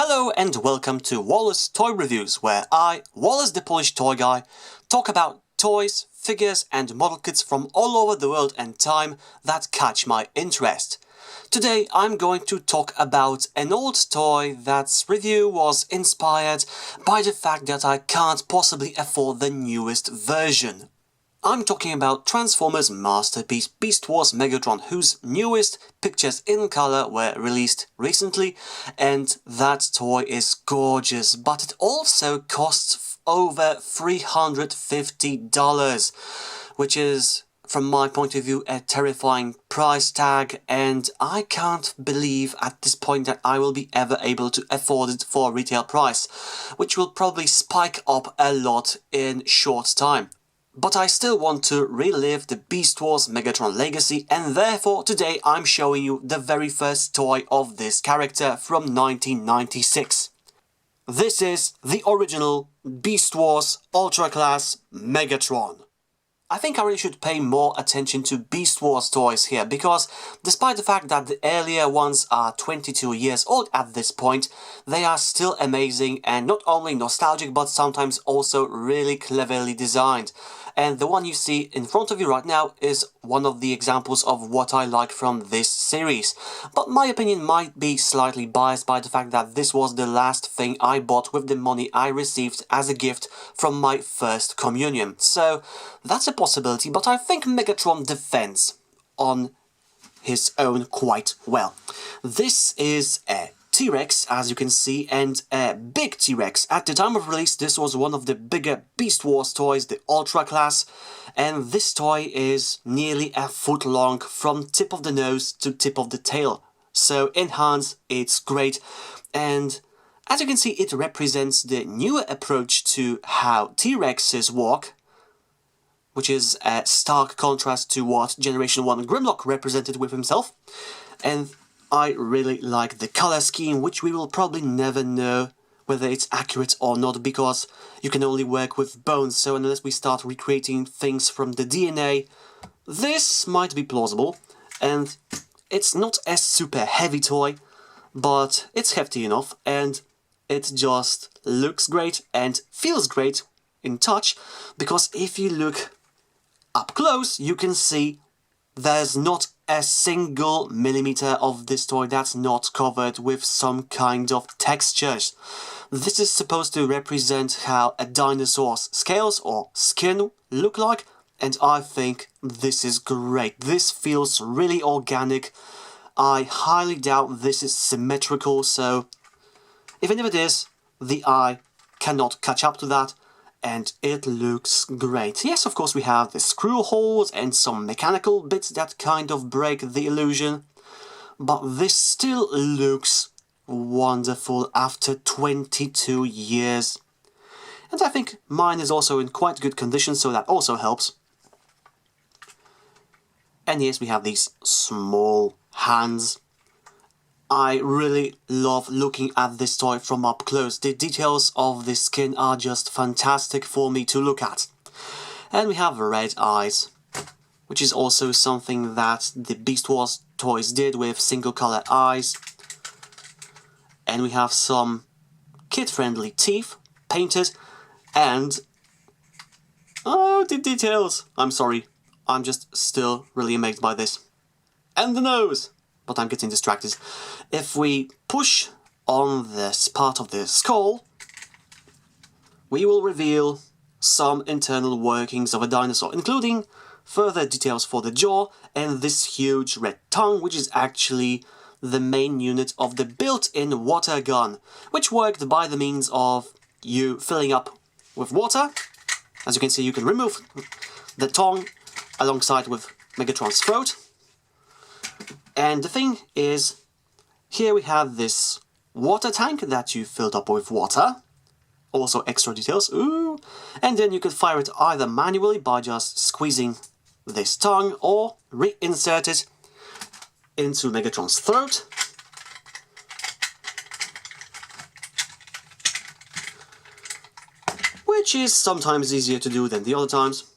Hello and welcome to Wallas Toy Reviews, where I, Wallace the Polish Toy Guy, talk about toys, figures and model kits from all over the world and time that catch my interest. Today I'm going to talk about an old toy that's review was inspired by the fact that I can't possibly afford the newest version. I'm talking about Transformers' masterpiece Beast Wars Megatron, whose newest pictures in color were released recently, and that toy is gorgeous, but it also costs over $350, which is, from my point of view, a terrifying price tag, and I can't believe at this point that I will be ever able to afford it for retail price, which will probably spike up a lot in short time. But I still want to relive the Beast Wars Megatron legacy, and therefore today I'm showing you the very first toy of this character from 1996. This is the original Beast Wars Ultra Class Megatron. I think I really should pay more attention to Beast Wars toys here, because despite the fact that the earlier ones are 22 years old at this point, they are still amazing and not only nostalgic but sometimes also really cleverly designed. And the one you see in front of you right now is one of the examples of what I like from this series. But my opinion might be slightly biased by the fact that this was the last thing I bought with the money I received as a gift from my first communion. So that's a possibility, but I think Megatron defends on his own quite well. This is a T-Rex, as you can see, and a big T-Rex. At the time of release, this was one of the bigger Beast Wars toys, the Ultra Class, and this toy is nearly a foot long from tip of the nose to tip of the tail. So in hands, it's great, and as you can see, it represents the newer approach to how T-Rexes walk, which is a stark contrast to what Generation 1 Grimlock represented with himself, and I really like the color scheme, which we will probably never know whether it's accurate or not, because you can only work with bones, so unless we start recreating things from the DNA, this might be plausible. And it's not a super heavy toy, but it's hefty enough, and it just looks great and feels great in touch, because if you look up close, you can see there's not a single millimeter of this toy that's not covered with some kind of textures. This is supposed to represent how a dinosaur's scales or skin look like, and I think this is great. This feels really organic. I highly doubt this is symmetrical, so even if it is, the eye cannot catch up to that. And it looks great. Yes, of course we have the screw holes and some mechanical bits that kind of break the illusion, but this still looks wonderful after 22 years. And I think mine is also in quite good condition, so that also helps. And yes, we have these small hands. I really love looking at this toy from up close. The details of the skin are just fantastic for me to look at. And we have red eyes, which is also something that the Beast Wars toys did with single color eyes. And we have some kid-friendly teeth painted, and oh, the details! I'm sorry, I'm just still really amazed by this. And the nose! But I'm getting distracted. If we push on this part of the skull, we will reveal some internal workings of a dinosaur, including further details for the jaw and this huge red tongue, which is actually the main unit of the built-in water gun, which worked by the means of you filling up with water. As you can see, you can remove the tongue alongside with Megatron's throat. And the thing is, here we have this water tank that you filled up with water. Also extra details, ooh! And then you could fire it either manually by just squeezing this tongue, or reinsert it into Megatron's throat. Which is sometimes easier to do than the other times.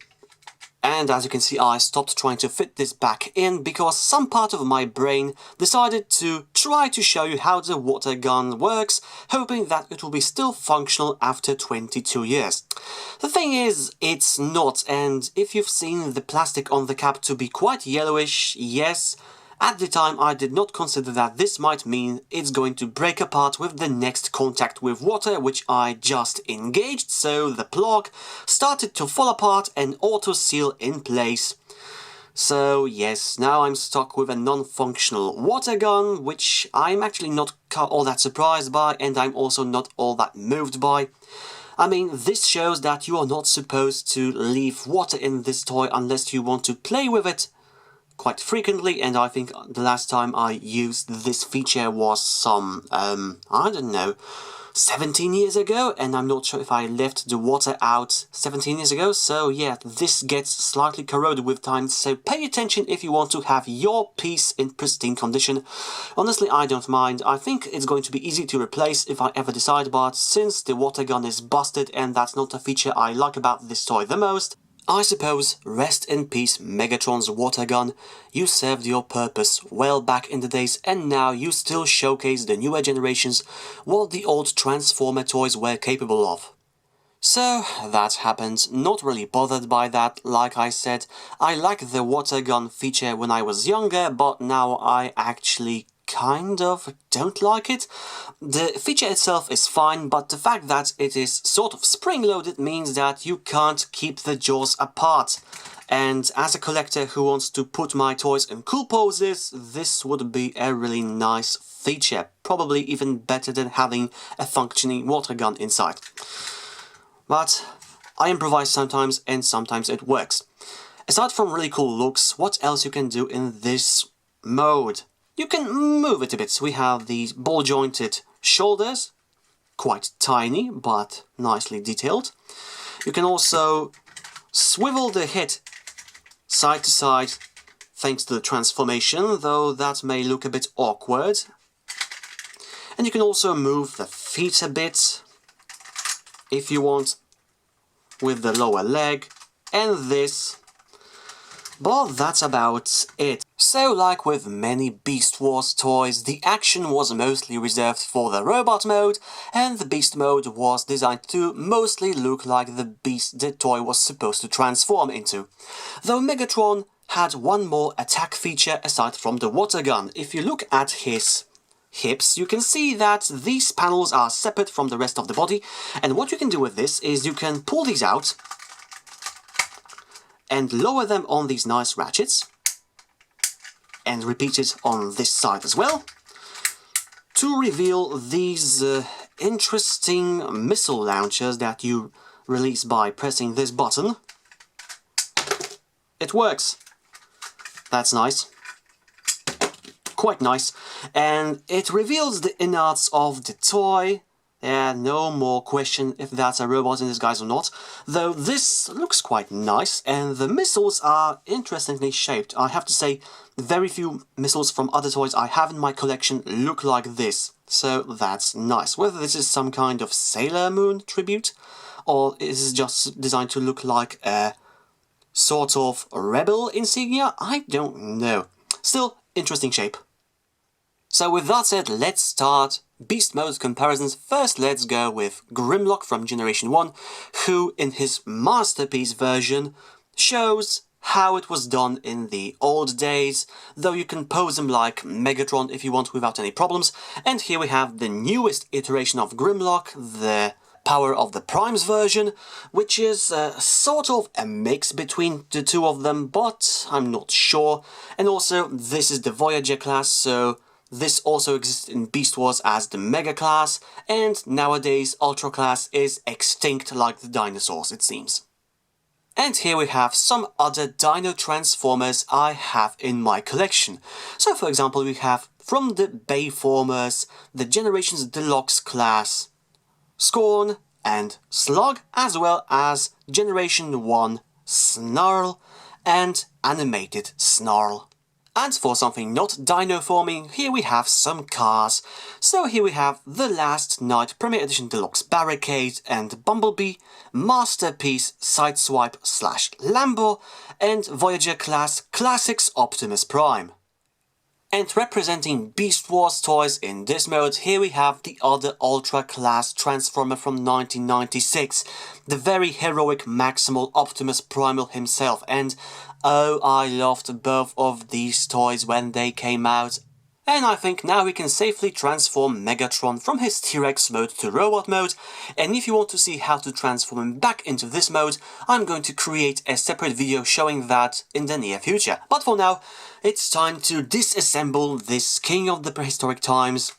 And as you can see, I stopped trying to fit this back in because some part of my brain decided to try to show you how the water gun works, hoping that it will be still functional after 22 years. The thing is, it's not, and if you've seen the plastic on the cap to be quite yellowish, yes, at the time I did not consider that this might mean it's going to break apart with the next contact with water, which I just engaged, so the plug started to fall apart and auto-seal in place. So yes, now I'm stuck with a non-functional water gun, which I'm actually not all that surprised by, and I'm also not all that moved by. I mean, this shows that you are not supposed to leave water in this toy unless you want to play with it quite frequently, and I think the last time I used this feature was some, I don't know, 17 years ago, and I'm not sure if I left the water out 17 years ago, so yeah, this gets slightly corroded with time, so pay attention if you want to have your piece in pristine condition. Honestly, I don't mind. I think it's going to be easy to replace if I ever decide, but since the water gun is busted and that's not a feature I like about this toy the most, I suppose, rest in peace Megatron's water gun. You served your purpose well back in the days, and now you still showcase the newer generations what the old Transformer toys were capable of. So that happened, not really bothered by that. Like I said, I liked the water gun feature when I was younger, but now I actually kind of don't like it. The feature itself is fine, but the fact that it is sort of spring-loaded means that you can't keep the jaws apart. And as a collector who wants to put my toys in cool poses, this would be a really nice feature. Probably even better than having a functioning water gun inside. But I improvise sometimes, and sometimes it works. Aside from really cool looks, what else you can do in this mode? You can move it a bit. So we have these ball-jointed shoulders, quite tiny, but nicely detailed. You can also swivel the head side to side, thanks to the transformation, though that may look a bit awkward. And you can also move the feet a bit, if you want, with the lower leg, and this. But that's about it. So, like with many Beast Wars toys, the action was mostly reserved for the robot mode, and the Beast mode was designed to mostly look like the beast the toy was supposed to transform into. Though Megatron had one more attack feature aside from the water gun. If you look at his hips, you can see that these panels are separate from the rest of the body, and what you can do with this is you can pull these out and lower them on these nice ratchets, and repeat it on this side as well, to reveal these interesting missile launchers that you release by pressing this button. It works. That's nice. Quite nice. And it reveals the innards of the toy. Yeah, no more question if that's a robot in disguise or not, though this looks quite nice, and the missiles are interestingly shaped. I have to say, very few missiles from other toys I have in my collection look like this, so that's nice. Whether this is some kind of Sailor Moon tribute, or is it just designed to look like a sort of rebel insignia, I don't know. Still, interesting shape. So with that said, let's start Beast Mode comparisons. First, let's go with Grimlock from Generation 1, who in his masterpiece version shows how it was done in the old days, though you can pose him like Megatron if you want without any problems. And here we have the newest iteration of Grimlock, the Power of the Primes version, which is sort of a mix between the two of them, but I'm not sure. And also, this is the Voyager class, so this also exists in Beast Wars as the Mega class, and nowadays Ultra class is extinct like the dinosaurs, it seems. And here we have some other Dino Transformers I have in my collection. So for example, we have from the Bayformers, the Generations Deluxe class, Scorn and Slug, as well as Generation 1 Snarl and Animated Snarl. And for something not dino-forming, here we have some cars. So here we have The Last Night Premier Edition Deluxe Barricade and Bumblebee, Masterpiece Sideswipe / Lambo, and Voyager Class Classics Optimus Prime. And representing Beast Wars toys in this mode, here we have the other Ultra Class Transformer from 1996, the very heroic Maximal Optimus Primal himself, and oh, I loved both of these toys when they came out. And I think now we can safely transform Megatron from his T-Rex mode to robot mode, and if you want to see how to transform him back into this mode, I'm going to create a separate video showing that in the near future. But for now, it's time to disassemble this king of the prehistoric times.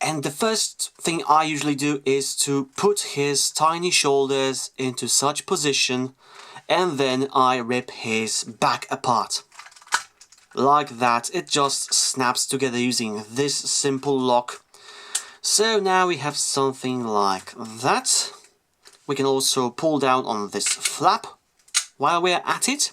And the first thing I usually do is to put his tiny shoulders into such position, and then I rip his back apart. Like that, it just snaps together using this simple lock. So now we have something like that. We can also pull down on this flap while we're at it.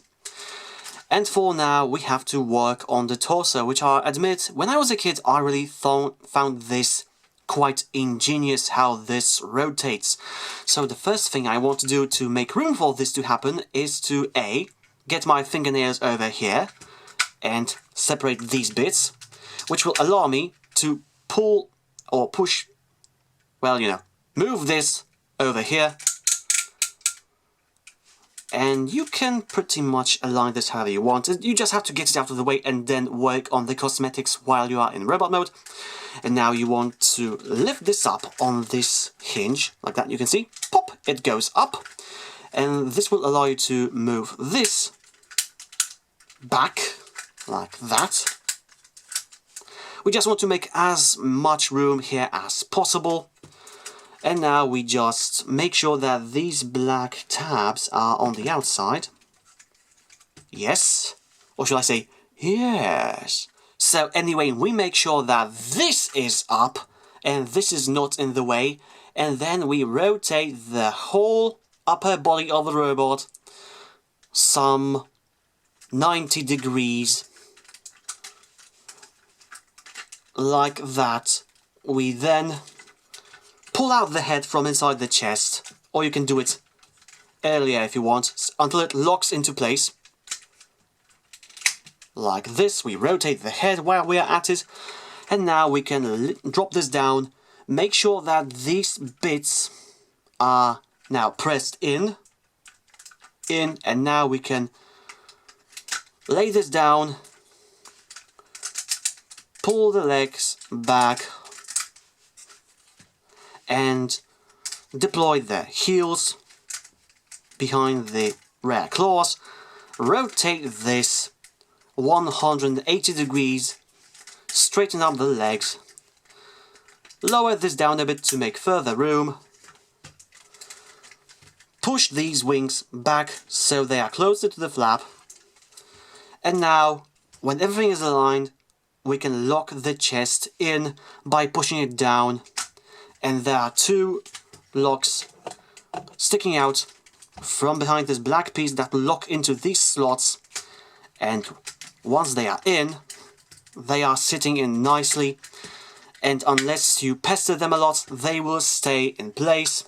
And for now, we have to work on the torso, which I admit, when I was a kid, I really found this quite ingenious how this rotates. So the first thing I want to do to make room for this to happen is to A, get my fingernails over here and separate these bits, which will allow me to pull or push, well, you know, move this over here. And you can pretty much align this however you want. You just have to get it out of the way and then work on the cosmetics while you are in robot mode. And now you want to lift this up on this hinge, like that, you can see. Pop, it goes up. And this will allow you to move this back, like that. We just want to make as much room here as possible. And now we just make sure that these black tabs are on the outside. Yes. Or should I say, yes. So anyway, we make sure that this is up and this is not in the way. And then we rotate the whole upper body of the robot some 90 degrees. Like that. We then pull out the head from inside the chest, or you can do it earlier if you want, until it locks into place. Like this, we rotate the head while we are at it, and now we can drop this down, make sure that these bits are now pressed in, and now we can lay this down, pull the legs back, and deploy the heels behind the rear claws, rotate this 180 degrees, straighten up the legs, lower this down a bit to make further room, push these wings back so they are closer to the flap, and now when everything is aligned we can lock the chest in by pushing it down. And there are two locks sticking out from behind this black piece that lock into these slots. And once they are in, they are sitting in nicely. And unless you pester them a lot, they will stay in place.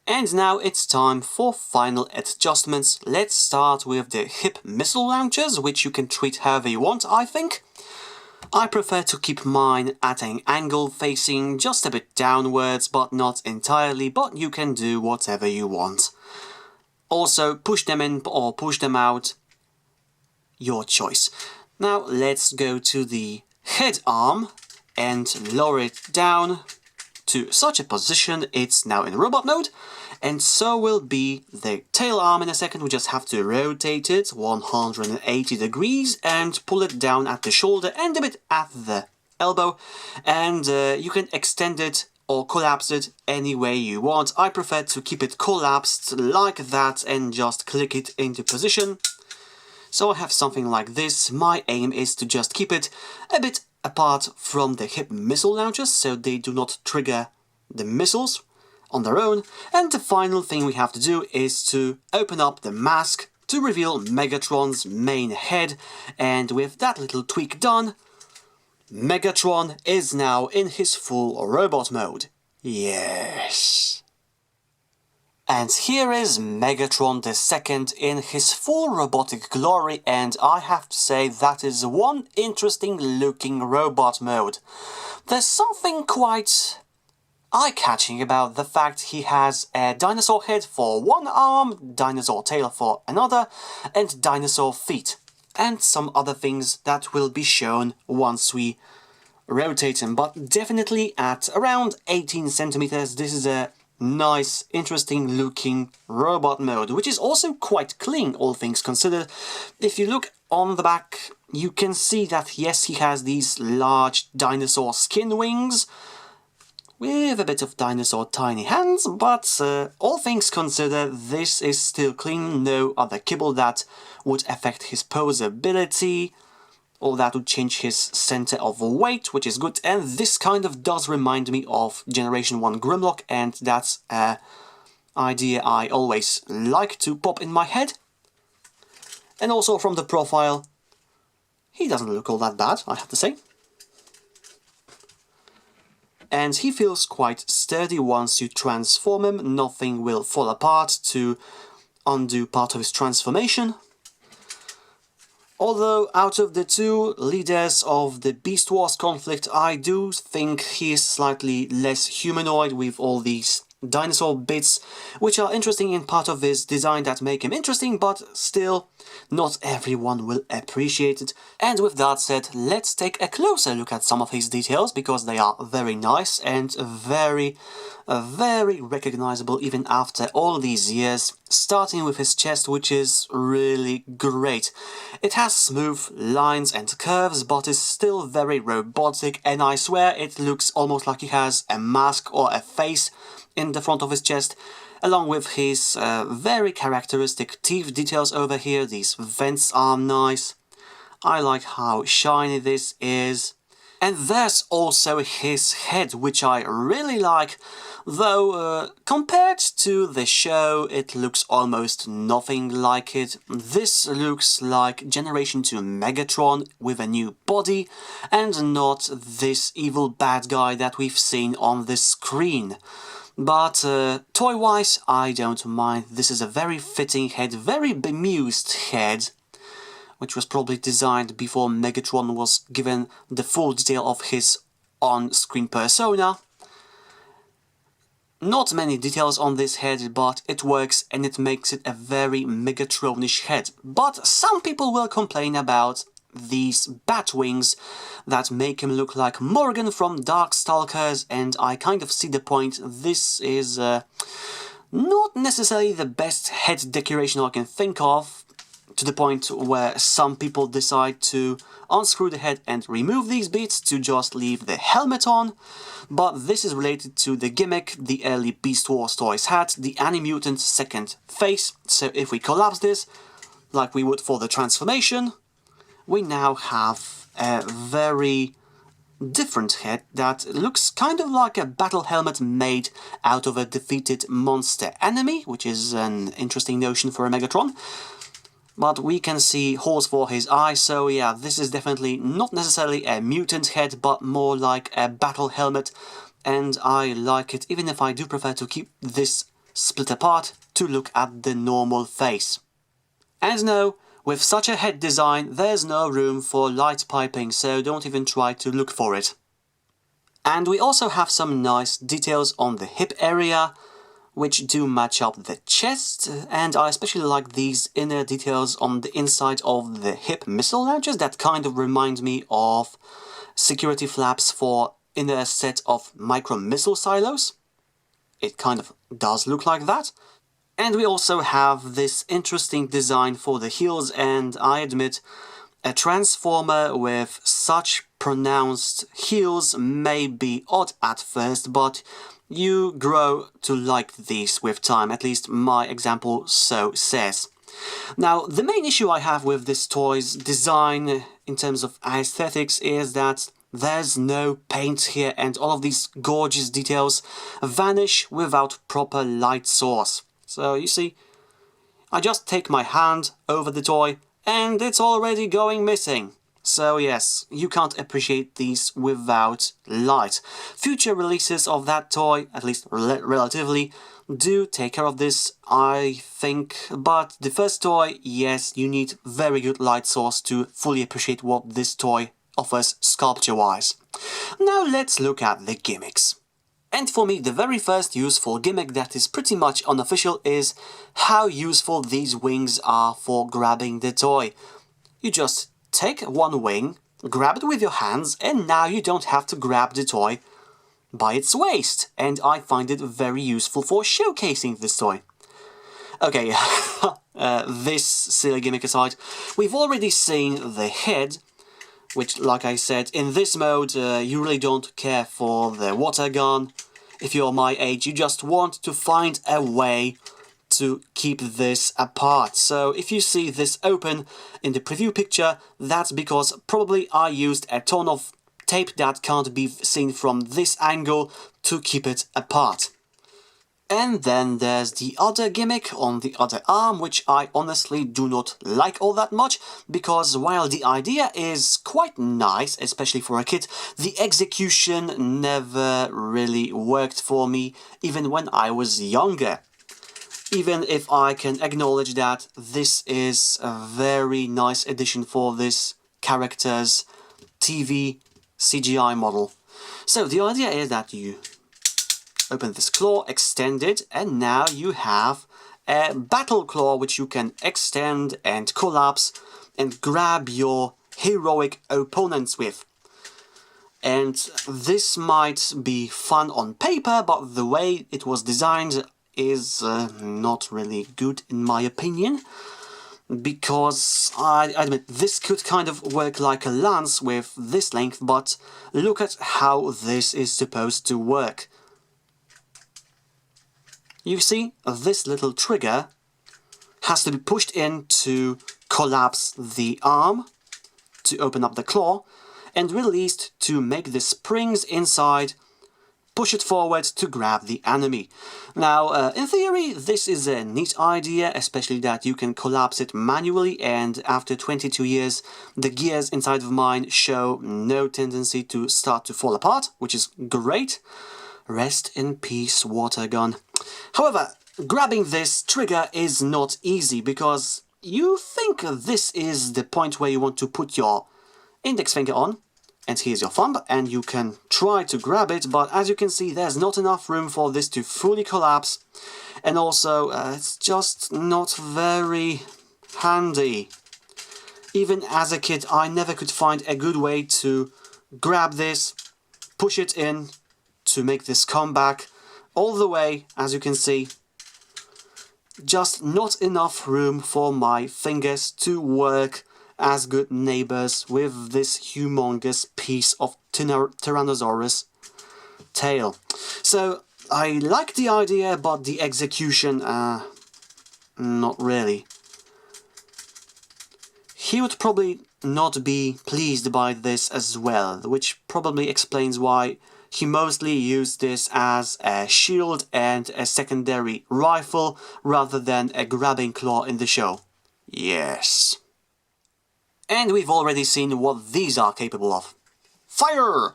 And now it's time for final adjustments. Let's start with the hip missile launchers, which you can treat however you want, I think. I prefer to keep mine at an angle facing just a bit downwards, but not entirely, but you can do whatever you want. Also, push them in or push them out, your choice. Now let's go to the head arm and lower it down to such a position it's now in robot mode, and so will be the tail arm in a second. We just have to rotate it 180 degrees and pull it down at the shoulder and a bit at the elbow, and you can extend it or collapse it any way you want. I prefer to keep it collapsed like that and just click it into position. So I have something like this. My aim is to just keep it a bit apart from the hip missile launchers so they do not trigger the missiles on their own. And the final thing we have to do is to open up the mask to reveal Megatron's main head, and with that little tweak done, Megatron is now in his full robot mode. Yes. And here is Megatron II in his full robotic glory, and I have to say that is one interesting looking robot mode. There's something quite eye-catching about the fact he has a dinosaur head for one arm, dinosaur tail for another, and dinosaur feet. And some other things that will be shown once we rotate him, but definitely at around 18 centimeters this is a nice, interesting looking robot mode, which is also quite clean, all things considered. If you look on the back, you can see that yes, he has these large dinosaur skin wings, with a bit of dinosaur tiny hands, but all things considered, this is still clean, no other kibble that would affect his posability, or that would change his center of weight, which is good, and this kind of does remind me of Generation 1 Grimlock, and that's an idea I always like to pop in my head. And also from the profile, he doesn't look all that bad, I have to say. And he feels quite sturdy once you transform him, nothing will fall apart to undo part of his transformation. Although out of the two leaders of the Beast Wars conflict, I do think he is slightly less humanoid with all these dinosaur bits, which are interesting in part of his design that make him interesting, but still, not everyone will appreciate it. And with that said, let's take a closer look at some of his details, because they are very nice and very recognizable even after all these years, starting with his chest, which is really great. It has smooth lines and curves, but is still very robotic, and I swear it looks almost like he has a mask or a face in the front of his chest, along with his very characteristic teeth details over here. These vents are nice. I like how shiny this is. And there's also his head, which I really like, though compared to the show it looks almost nothing like it. This looks like Generation 2 Megatron with a new body, and not this evil bad guy that we've seen on the screen. But toy-wise, I don't mind. This is a very fitting head, very bemused head, which was probably designed before Megatron was given the full detail of his on-screen persona. Not many details on this head, but it works and it makes it a very Megatronish head. But some people will complain about these bat wings that make him look like Morgan from Darkstalkers, and I kind of see the point. This is not necessarily the best head decoration I can think of, to the point where some people decide to unscrew the head and remove these bits to just leave the helmet on. But this is related to the gimmick the early Beast Wars toys had, the Ani-Mutants second face. So if we collapse this, like we would for the transformation, we now have a very different head that looks kind of like a battle helmet made out of a defeated monster enemy, which is an interesting notion for a Megatron. But we can see holes for his eyes, so yeah, this is definitely not necessarily a mutant head, but more like a battle helmet, and I like it, even if I do prefer to keep this split apart to look at the normal face. And no, with such a head design, there's no room for light piping, so don't even try to look for it. And we also have some nice details on the hip area, which do match up the chest, and I especially like these inner details on the inside of the hip missile launchers that kind of remind me of security flaps for inner set of micro missile silos. It kind of does look like that. And we also have this interesting design for the heels, and I admit, a transformer with such pronounced heels may be odd at first, but you grow to like these with time, at least my example so says. Now, the main issue I have with this toy's design in terms of aesthetics is that there's no paint here, and all of these gorgeous details vanish without proper light source. So you see, I just take my hand over the toy and it's already going missing. So yes, you can't appreciate these without light. Future releases of that toy, at least relatively, do take care of this, I think. But the first toy, yes, you need very good light source to fully appreciate what this toy offers sculpture-wise. Now let's look at the gimmicks. And for me, the very first useful gimmick that is pretty much unofficial is how useful these wings are for grabbing the toy. You just take one wing, grab it with your hands, and now you don't have to grab the toy by its waist. And I find it very useful for showcasing this toy. Okay, this silly gimmick aside, we've already seen the head, which, like I said, in this mode, you really don't care for the water gun. If you're my age, you just want to find a way to keep this apart. So if you see this open in the preview picture, that's because probably I used a ton of tape that can't be seen from this angle to keep it apart. And then there's the other gimmick on the other arm, which I honestly do not like all that much, because while the idea is quite nice, especially for a kid, the execution never really worked for me, even when I was younger. Even if I can acknowledge that this is a very nice addition for this character's TV CGI model. So the idea is that you open this claw, extend it, and now you have a battle claw which you can extend and collapse and grab your heroic opponents with. And this might be fun on paper, but the way it was designed is not really good in my opinion, because I admit this could kind of work like a lance with this length, but look at how this is supposed to work. You see, this little trigger has to be pushed in to collapse the arm, to open up the claw, and released to make the springs inside push it forward to grab the enemy. Now, in theory, this is a neat idea, especially that you can collapse it manually, and after 22 years, the gears inside of mine show no tendency to start to fall apart, which is great. Rest in peace, water gun. However, grabbing this trigger is not easy, because you think this is the point where you want to put your index finger on, and here's your thumb, and you can try to grab it, but as you can see, there's not enough room for this to fully collapse, and also it's just not very handy. Even as a kid, I never could find a good way to grab this, push it in to make this come back all the way, as you can see. Just not enough room for my fingers to work as good neighbors with this humongous piece of Tyrannosaurus tail. So I like the idea, but the execution, not really. He would probably not be pleased by this as well, which probably explains why he mostly used this as a shield and a secondary rifle rather than a grabbing claw in the show. Yes. And we've already seen what these are capable of. Fire!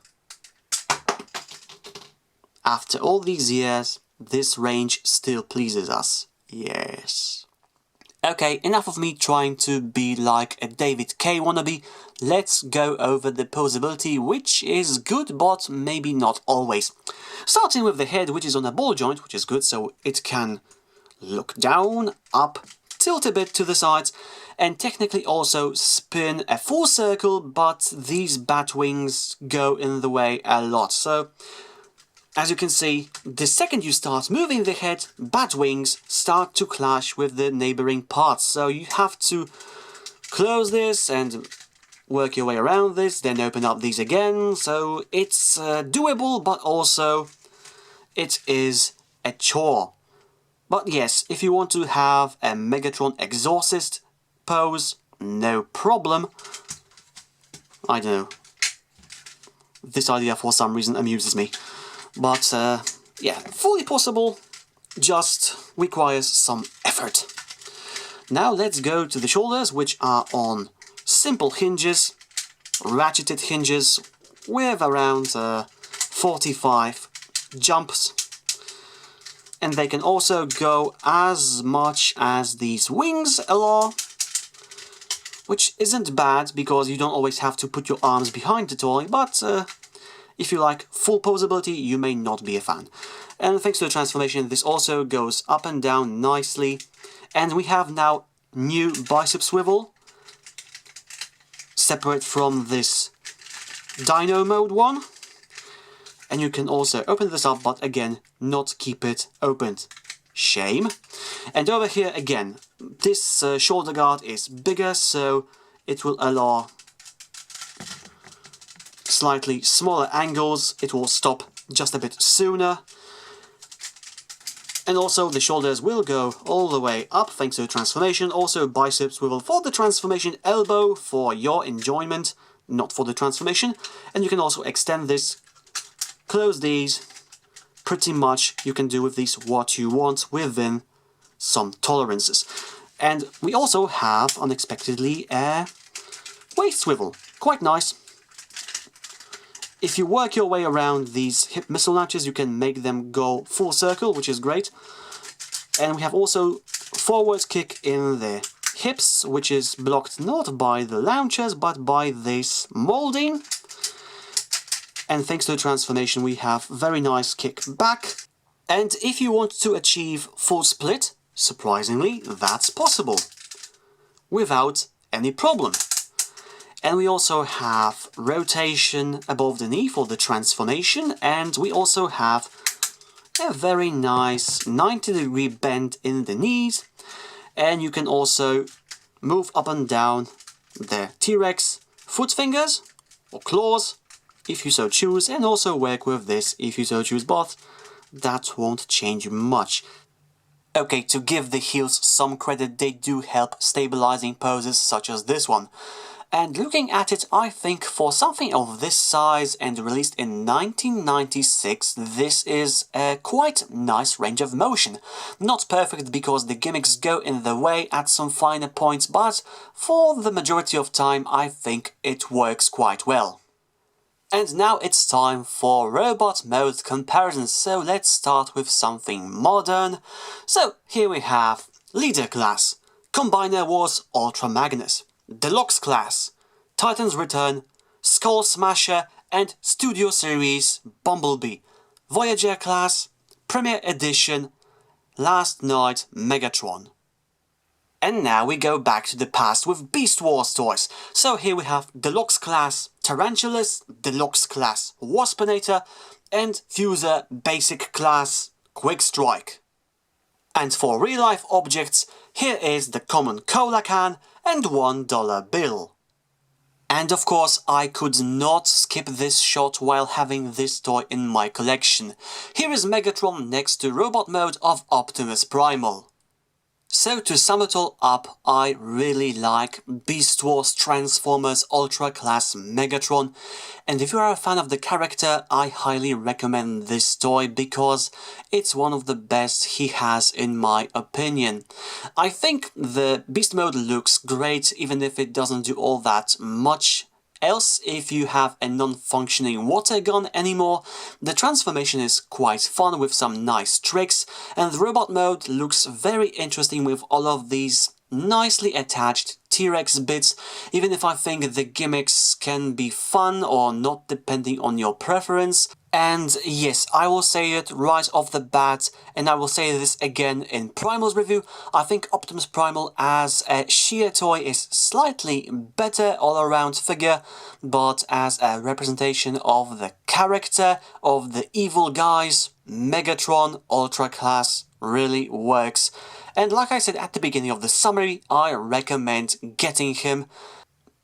After all these years, this range still pleases us. Yes. Okay, enough of me trying to be like a David K wannabe. Let's go over the posability, which is good, but maybe not always. Starting with the head, which is on a ball joint, which is good, so it can look down, up, tilt a bit to the sides, and technically also spin a full circle, but these bat wings go in the way a lot. So, as you can see, the second you start moving the head, bat wings start to clash with the neighboring parts. So you have to close this and work your way around this, then open up these again. So it's doable, but also it is a chore. But yes, if you want to have a Megatron exorcist pose, no problem. I don't know. This idea for some reason amuses me. But yeah, fully possible, just requires some effort. Now let's go to the shoulders, which are on simple hinges, ratcheted hinges with around 45 jumps. And they can also go as much as these wings allow, which isn't bad because you don't always have to put your arms behind the toy, but if you like full posability, you may not be a fan. And thanks to the transformation, this also goes up and down nicely. And we have now new bicep swivel, separate from this Dino mode one. And you can also open this up, but again, not keep it opened. Shame. And over here again, this shoulder guard is bigger, so it will allow slightly smaller angles. It will stop just a bit sooner. And also the shoulders will go all the way up thanks to the transformation. Also bicep swivel for the transformation, elbow for your enjoyment, not for the transformation. And you can also extend this, close these. Pretty much you can do with these what you want within some tolerances. And we also have, unexpectedly, a waist swivel. Quite nice. If you work your way around these hip missile launchers, you can make them go full circle, which is great. And we have also forward kick in the hips, which is blocked not by the launchers, but by this molding. And thanks to the transformation, we have very nice kick back. And if you want to achieve full split, surprisingly, that's possible without any problem. And we also have rotation above the knee for the transformation, and we also have a very nice 90-degree bend in the knees. And you can also move up and down the T-Rex foot fingers or claws if you so choose, and also work with this if you so choose, but that won't change much. Okay, to give the heels some credit, they do help stabilizing poses such as this one. And looking at it, I think for something of this size and released in 1996, this is a quite nice range of motion. Not perfect because the gimmicks go in the way at some finer points, but for the majority of time I think it works quite well. And now it's time for robot mode comparisons, so let's start with something modern. So here we have Leader Class, Combiner Wars Ultra Magnus, Deluxe Class, Titan's Return, Skull Smasher and Studio Series Bumblebee, Voyager Class, Premier Edition, Last Night Megatron. And now we go back to the past with Beast Wars toys. So here we have Deluxe Class Tarantulas, Deluxe Class Waspinator and Fuser Basic Class Quick Strike. And for real life objects, here is the common cola can and $1 bill. And of course I could not skip this shot while having this toy in my collection. Here is Megatron next to robot mode of Optimus Primal. So to sum it all up, I really like Beast Wars Transformers Ultra Class Megatron, and if you are a fan of the character, I highly recommend this toy because it's one of the best he has in my opinion. I think the Beast Mode looks great even if it doesn't do all that much else. If you have a non-functioning water gun anymore, the transformation is quite fun with some nice tricks, and the robot mode looks very interesting with all of these nicely attached T-Rex bits, even if I think the gimmicks can be fun or not depending on your preference. And yes, I will say it right off the bat, and I will say this again in Primal's review, I think Optimus Primal as a sheer toy is slightly better all-around figure, but as a representation of the character, of the evil guys, Megatron Ultra Class really works. And like I said at the beginning of the summary, I recommend getting him.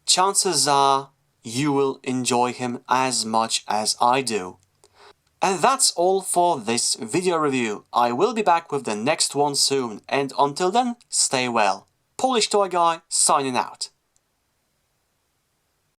Chances are you will enjoy him as much as I do. And that's all for this video review. I will be back with the next one soon, and until then, stay well. Polish Toy Guy signing out.